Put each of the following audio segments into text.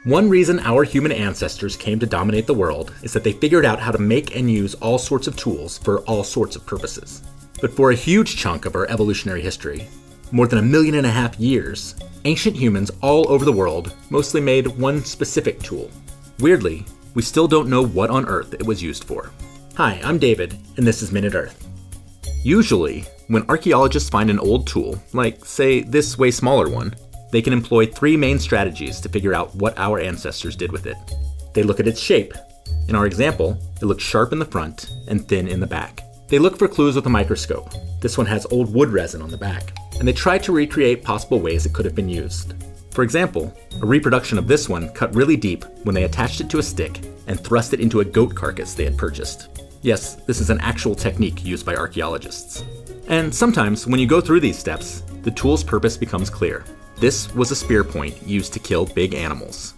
One reason our human ancestors came to dominate the world is that they figured out how to make and use all sorts of tools for all sorts of purposes. But for a huge chunk of our evolutionary history, more than 1.5 million years, ancient humans all over the world mostly made one specific tool. Weirdly, we still don't know what on earth it was used for. Hi, I'm David, and this is Minute Earth. Usually, when archaeologists find an old tool, like, say, this way smaller one, they can employ 3 main strategies to figure out what our ancestors did with it. They look at its shape. In our example, it looks sharp in the front and thin in the back. They look for clues with a microscope. This one has old wood resin on the back. And they try to recreate possible ways it could have been used. For example, a reproduction of this one cut really deep when they attached it to a stick and thrust it into a goat carcass they had purchased. Yes, this is an actual technique used by archaeologists. And sometimes, when you go through these steps, the tool's purpose becomes clear. This was a spear point used to kill big animals.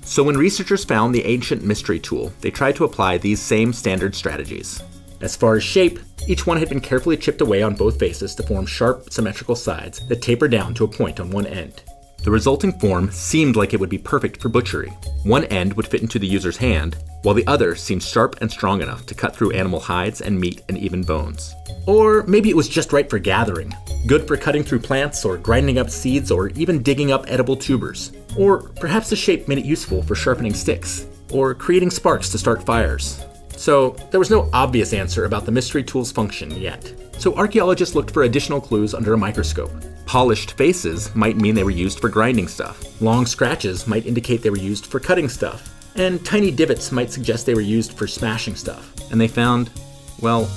So when researchers found the ancient mystery tool, they tried to apply these same standard strategies. As far as shape, each one had been carefully chipped away on both faces to form sharp, symmetrical sides that taper down to a point on one end. The resulting form seemed like it would be perfect for butchery. One end would fit into the user's hand, while the other seemed sharp and strong enough to cut through animal hides and meat and even bones. Or maybe it was just right for gathering, good for cutting through plants or grinding up seeds or even digging up edible tubers. Or perhaps the shape made it useful for sharpening sticks, or creating sparks to start fires. So there was no obvious answer about the mystery tool's function yet. So archaeologists looked for additional clues under a microscope. Polished faces might mean they were used for grinding stuff. Long scratches might indicate they were used for cutting stuff. And tiny divots might suggest they were used for smashing stuff. And they found, well,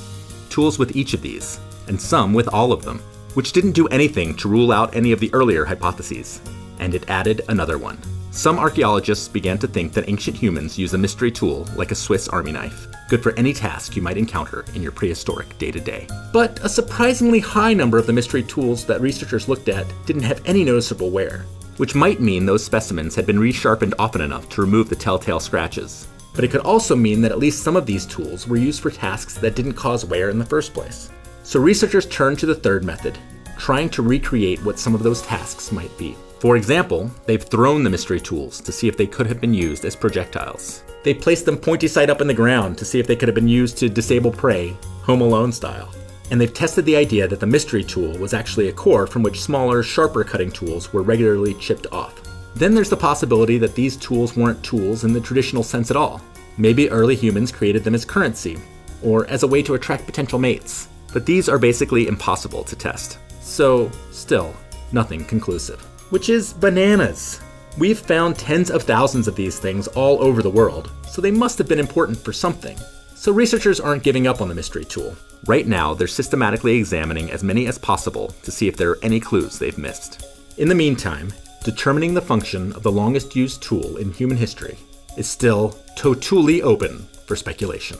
tools with each of these, and some with all of them, which didn't do anything to rule out any of the earlier hypotheses. And it added another one. Some archaeologists began to think that ancient humans used a mystery tool like a Swiss army knife, good for any task you might encounter in your prehistoric day-to-day. But a surprisingly high number of the mystery tools that researchers looked at didn't have any noticeable wear, which might mean those specimens had been resharpened often enough to remove the telltale scratches. But it could also mean that at least some of these tools were used for tasks that didn't cause wear in the first place. So researchers turned to the third method, trying to recreate what some of those tasks might be. For example, they've thrown the mystery tools to see if they could have been used as projectiles. They placed them pointy side up in the ground to see if they could have been used to disable prey, Home Alone style. And they've tested the idea that the mystery tool was actually a core from which smaller, sharper cutting tools were regularly chipped off. Then there's the possibility that these tools weren't tools in the traditional sense at all. Maybe early humans created them as currency, or as a way to attract potential mates. But these are basically impossible to test. So, still, nothing conclusive. Which is bananas. We've found tens of thousands of these things all over the world, so they must have been important for something. So researchers aren't giving up on the mystery tool. Right now, they're systematically examining as many as possible to see if there are any clues they've missed. In the meantime, determining the function of the longest used tool in human history is still totally open for speculation.